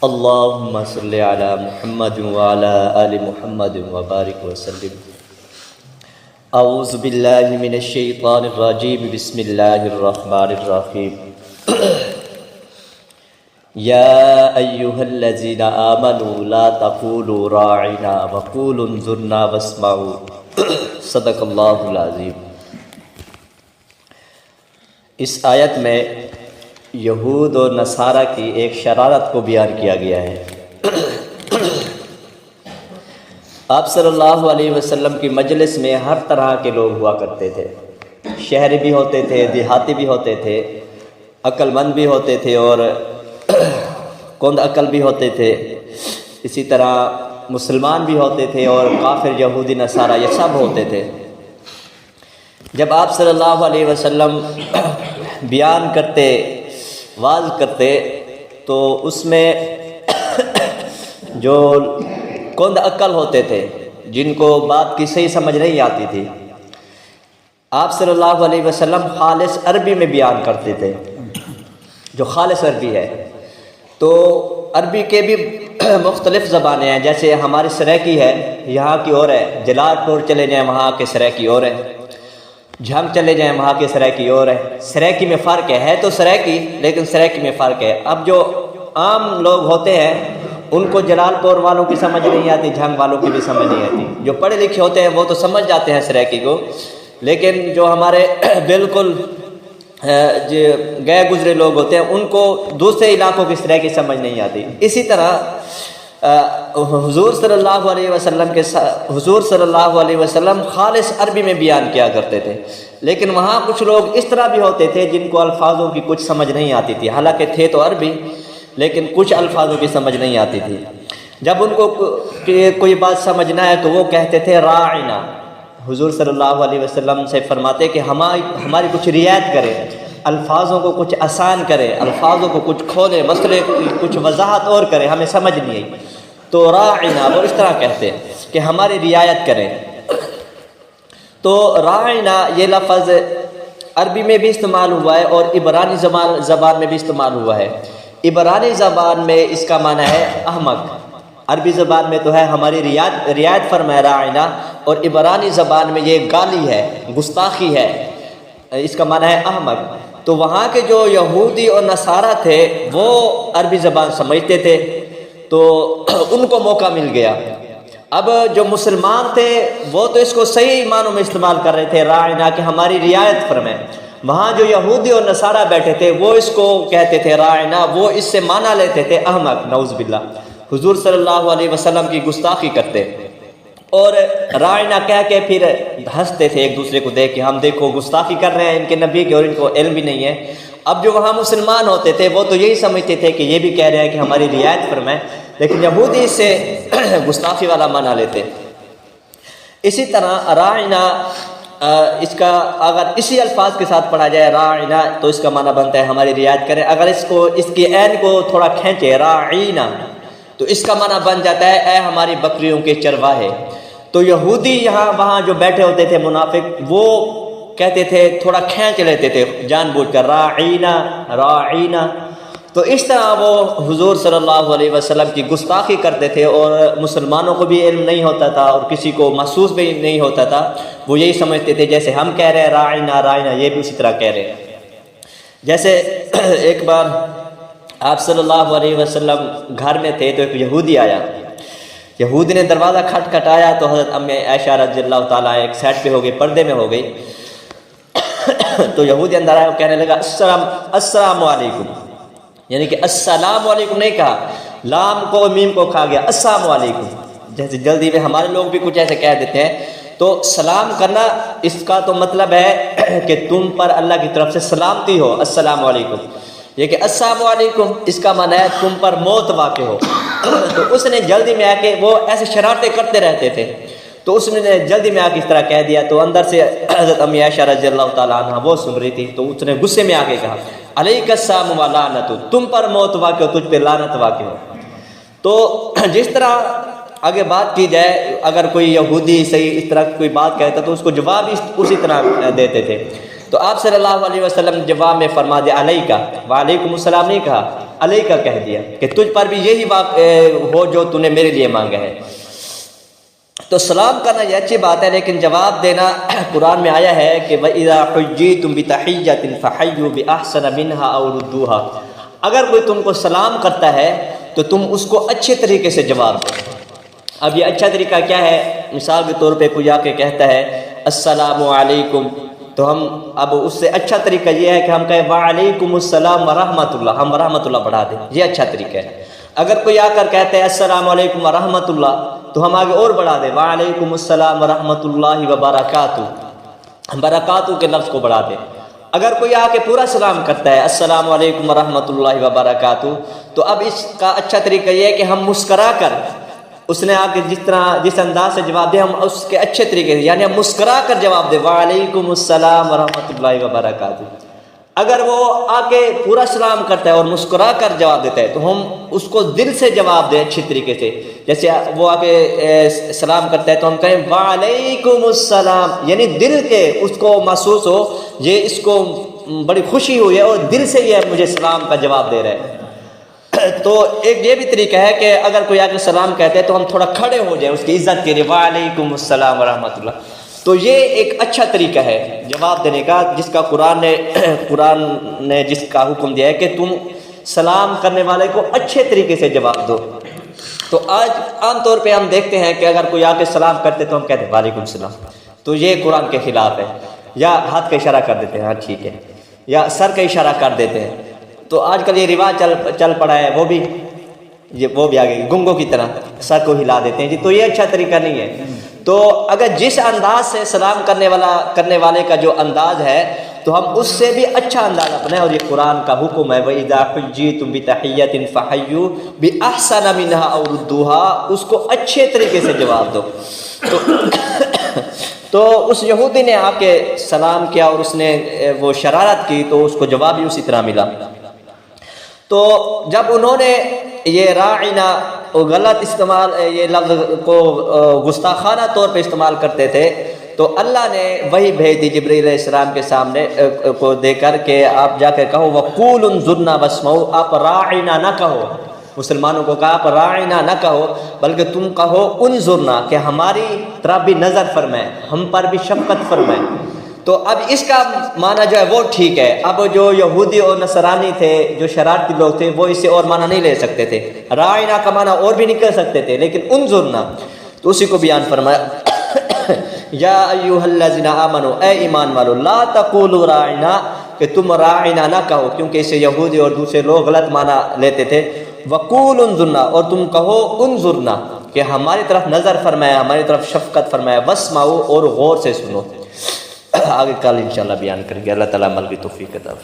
اللهم صل على محمد وعلى آل محمد وبارك وسلم. اعوذ باللہ من الشیطان الرجیم. بسم اللہ الرحمن الرحیم. یا ایہا الذین آمنوا لا تقولوا راعنا وقولوا انظرنا واسمعوا. صدق اللہ العظیم. اس آیت میں یہود اور نصارہ کی ایک شرارت کو بیان کیا گیا ہے. آپ صلی اللہ علیہ وسلم کی مجلس میں ہر طرح کے لوگ ہوا کرتے تھے. شہری بھی ہوتے تھے، دیہاتی بھی ہوتے تھے، عقل مند بھی ہوتے تھے اور کند عقل بھی ہوتے تھے. اسی طرح مسلمان بھی ہوتے تھے اور کافر یہودی نصارہ یہ سب ہوتے تھے. جب آپ صلی اللہ علیہ وسلم بیان کرتے، واعظ کرتے، تو اس میں جو کند عقل ہوتے تھے، جن کو بات کی صحیح سمجھ نہیں آتی تھی، آپ صلی اللہ علیہ وسلم خالص عربی میں بیان کرتے تھے، جو خالص عربی ہے. تو عربی کے بھی مختلف زبانیں ہیں. جیسے ہماری سرائکی ہے، یہاں کی اور ہے. جلال پور چلے جائیں وہاں کے سرائکی اور ہے. جھنگ چلے جائیں وہاں کے سرائکی اور ہے. سرائکی میں فرق ہے تو سرائکی، لیکن سرائکی میں فرق ہے. اب جو عام لوگ ہوتے ہیں ان کو جلال پور والوں کی سمجھ نہیں آتی، جھنگ والوں کی بھی سمجھ نہیں آتی. جو پڑھے لکھے ہوتے ہیں وہ تو سمجھ جاتے ہیں سرائکی کو، لیکن جو ہمارے بالکل گئے گزرے لوگ ہوتے ہیں ان کو دوسرے علاقوں کی سرائکی سمجھ نہیں آتی. اسی طرح حضور صلی اللہ علیہ وسلم خالص عربی میں بیان کیا کرتے تھے. لیکن وہاں کچھ لوگ اس طرح بھی ہوتے تھے جن کو الفاظوں کی کچھ سمجھ نہیں آتی تھی. حالانکہ تھے تو عربی، لیکن کچھ الفاظوں کی سمجھ نہیں آتی تھی. جب ان کو کوئی بات سمجھنا ہے تو وہ کہتے تھے راعنا. حضور صلی اللہ علیہ وسلم سے فرماتے کہ ہماری کچھ رعایت کرے، الفاظوں کو کچھ آسان کرے، الفاظوں کو کچھ کھولے، مسئلے کی کچھ وضاحت اور کرے، ہمیں سمجھ نہیں آئی. تو راعنا وہ اس طرح کہتے ہیں کہ ہماری رعایت کریں. تو راعنا یہ لفظ عربی میں بھی استعمال ہوا ہے اور عبرانی زبان میں بھی استعمال ہوا ہے. عبرانی زبان میں اس کا معنی ہے احمق. عربی زبان میں تو ہے ہماری رعایت فرمائے راعنا، اور عبرانی زبان میں یہ گالی ہے، گستاخی ہے، اس کا معنی ہے احمق. تو وہاں کے جو یہودی اور نصارہ تھے وہ عربی زبان سمجھتے تھے، تو ان کو موقع مل گیا. اب جو مسلمان تھے وہ تو اس کو صحیح معنوں میں استعمال کر رہے تھے راعنا کہ ہماری رعایت فرمائے. وہاں جو یہودی اور نصارہ بیٹھے تھے وہ اس کو کہتے تھے راعنا، وہ اس سے معنی لیتے تھے احمق، نعوذ باللہ. حضور صلی اللہ علیہ وسلم کی گستاخی کرتے اور راعنا کہہ کے پھر ہنستے تھے ایک دوسرے کو دیکھ کے، ہم دیکھو گستاخی کر رہے ہیں ان کے نبی کے اور ان کو علم بھی نہیں ہے. اب جو وہاں مسلمان ہوتے تھے وہ تو یہی سمجھتے تھے کہ یہ بھی کہہ رہے ہیں کہ ہماری رعایت فرمائے، لیکن یہودی اس سے گستاخی والا معنی لیتے. اسی طرح راعنا اس کا اگر اسی الفاظ کے ساتھ پڑھا جائے راعنا تو اس کا معنی بنتا ہے ہماری رعایت کریں. اگر اس کی عین کو تھوڑا کھینچے راعینا تو اس کا معنی بن جاتا ہے اے ہماری بکریوں کے چرواہے. تو یہودی یہاں وہاں جو بیٹھے ہوتے تھے منافق، وہ کہتے تھے، تھوڑا کھینچ لیتے تھے جان بوجھ کر راعینا راعینا. تو اس طرح وہ حضور صلی اللہ علیہ وسلم کی گستاخی کرتے تھے اور مسلمانوں کو بھی علم نہیں ہوتا تھا اور کسی کو محسوس بھی نہیں ہوتا تھا. وہ یہی سمجھتے تھے جیسے ہم کہہ رہے ہیں راعینا راعینا، یہ بھی اسی طرح کہہ رہے ہیں. جیسے ایک بار آپ صلی اللہ علیہ وسلم گھر میں تھے تو ایک یہودی آیا. یہودی نے دروازہ کھٹکھٹایا تو حضرت ام عائشہ رضی اللہ تعالیٰ ایک سائڈ پہ ہو گئی، پردے میں ہو گئی. تو یہودی اندر آیا، وہ کہنے لگا السلام علیکم، یعنی کہ السلام علیکم نہیں کہا، لام کو میم کو کھا گیا، السلام علیکم. جیسے جلدی میں ہمارے لوگ بھی کچھ ایسے کہہ دیتے ہیں. تو سلام کرنا اس کا تو مطلب ہے کہ تم پر اللہ کی طرف سے سلامتی ہو، السلام علیکم. یہ کہ السلام علیکم اس کا معنی ہے تم پر موت واقع ہو. تو اس نے جلدی میں آ کے، وہ ایسے شرارتیں کرتے رہتے تھے، تو اس نے جلدی میں آ کے اس طرح کہہ دیا. تو اندر سے حضرت ام عائشہ رضی اللہ تعالیٰ عنہ وہ سن رہی تھی، تو اس نے غصے میں آ کے کہا علیک السلام و لعنت، تم پر موت واقع ہو، تجھ پہ لعنت واقع ہو. تو جس طرح آگے بات کی جائے، اگر کوئی یہودی صحیح اس طرح کوئی بات کہتا تو اس کو جواب اسی طرح دیتے تھے. تو آپ صلی اللہ علیہ وسلم جواب میں فرما دیا علیکہ، وعلیکم السلام نہیں کہا، علیہ کا کہہ دیا کہ تجھ پر بھی یہی ہو جو تو نے میرے لیے مانگا ہے۔ تو سلام کرنا یہ اچھی بات ہے، لیکن جواب دینا قرآن میں آیا ہے کہ وَإِذَا حُيِّيتُم بِتَحِيَّةٍ فَحَيُّوا بِأَحْسَنَ مِنْهَا أَوْ رُدُّوهَا، اگر کوئی تم کو سلام کرتا ہے تو تم اس کو اچھے طریقے سے جواب دو۔ اب یہ اچھا طریقہ کیا ہے؟ مثال کے طور پہ کوئی آ کے کہتا ہے السلام علیکم، تو ہم اب اس سے اچھا طریقہ یہ ہے کہ ہم کہیں وعلیکم السلام ورحمۃ اللہ، ہم ورحمۃ اللہ بڑھا دیں، یہ اچھا طریقہ ہے۔ اگر کوئی آ کر کہتا ہے السلام علیکم ورحمۃ اللہ، تو ہم آگے اور بڑھا دیں وعلیکم السلام ورحمۃ اللہ وبرکاتہ، ہم برکاتہ کے لفظ کو بڑھا دیں۔ اگر کوئی آ کے پورا سلام کرتا ہے السلام علیکم ورحمۃ اللہ وبرکاتہ، تو اب اس کا اچھا طریقہ یہ ہے کہ ہم مسکرا کر، اس نے آ کے جس انداز سے جواب دے، ہم اس کے اچھے طریقے سے، یعنی ہم مسکرا کر جواب دیں وعلیکم السلام ورحمۃ اللہ وبرکاتہ۔ اگر وہ آ کے پورا سلام کرتا ہے اور مسکرا کر جواب دیتا ہے، تو ہم اس کو دل سے جواب دیں اچھی طریقے سے، جیسے وہ آ کے سلام کرتا ہے تو ہم کہیں وعلیکم السلام، یعنی دل کے اس کو محسوس ہو یہ اس کو بڑی خوشی ہوئی ہے اور دل سے یہ مجھے سلام کا جواب دے رہے ہیں۔ تو ایک یہ بھی طریقہ ہے کہ اگر کوئی آ کے سلام کہتے ہیں تو ہم تھوڑا کھڑے ہو جائیں اس کی عزت کے لیے وعلیکم السلام ورحمۃ اللہ۔ تو یہ ایک اچھا طریقہ ہے جواب دینے کا، جس کا قرآن نے جس کا حکم دیا ہے کہ تم سلام کرنے والے کو اچھے طریقے سے جواب دو۔ تو آج عام طور پہ ہم دیکھتے ہیں کہ اگر کوئی آ کے سلام کرتے تو ہم کہتے ہیں وعلیکم السلام، تو یہ قرآن کے خلاف ہے، یا ہاتھ کا اشارہ کر دیتے ہیں ہاں ٹھیک ہے، یا سر کا اشارہ کر دیتے ہیں۔ تو آج کل یہ رواج چل پڑا ہے، وہ بھی آ گئی گنگوں کی طرح سر کو ہلا دیتے ہیں جی، تو یہ اچھا طریقہ نہیں ہے۔ تو اگر جس انداز سے سلام کرنے والے کا جو انداز ہے، تو ہم اس سے بھی اچھا انداز اپنائیں، اور یہ قرآن کا حکم ہے وَإِذَا حُيِّيتُم بِتَحِيَّةٍ فَحَيُّوا بِأَحْسَنَ مِنْهَا أَوْ رُدُّوهَا، اس کو اچھے طریقے سے جواب دو۔ تو اس یہودی نے آ کے سلام کیا اور اس نے وہ شرارت کی، تو اس کو جواب بھی اسی طرح ملا۔ تو جب انہوں نے یہ راعنا غلط استعمال، یہ لفظ کو گستاخانہ طور پہ استعمال کرتے تھے، تو اللہ نے وہی بھیج دی جبرائیل علیہ السلام کے سامنے کو دے کر کہ آپ جا کر کہو وَقُولُ انظُرْنَا وَاسْمَعُوا، آپ راعنا نہ کہو، مسلمانوں کو کہا آپ راعنا نہ کہو، بلکہ تم کہو انظرنا، کہ ہماری طرف بھی نظر فرمائے، ہم پر بھی شفقت فرمائے۔ تو اب اس کا معنی جو ہے وہ ٹھیک ہے۔ اب جو یہودی اور نصرانی تھے، جو شرارتی لوگ تھے، وہ اس سے اور معنی نہیں لے سکتے تھے، راعنا کا معنی اور بھی نہیں کر سکتے تھے، لیکن انظرنا تو اسی کو بیان فرمایا یا ایھا الذین آمنوا، اے ایمان والو، لا تقولوا راعنا، کہ تم راعنا نہ کہو، کیونکہ اسے یہودی اور دوسرے لوگ غلط معنی لیتے تھے۔ وقولوا انظرنا، اور تم کہو انظرنا، کہ ہماری طرف نظر فرمایا، ہماری طرف شفقت فرمایا، واسمعوا، اور غور سے سنو۔ آگے کل انشاءاللہ بیان کریں گے۔ اللہ تعالیٰ عمل کی توفیق عطا فرمائے۔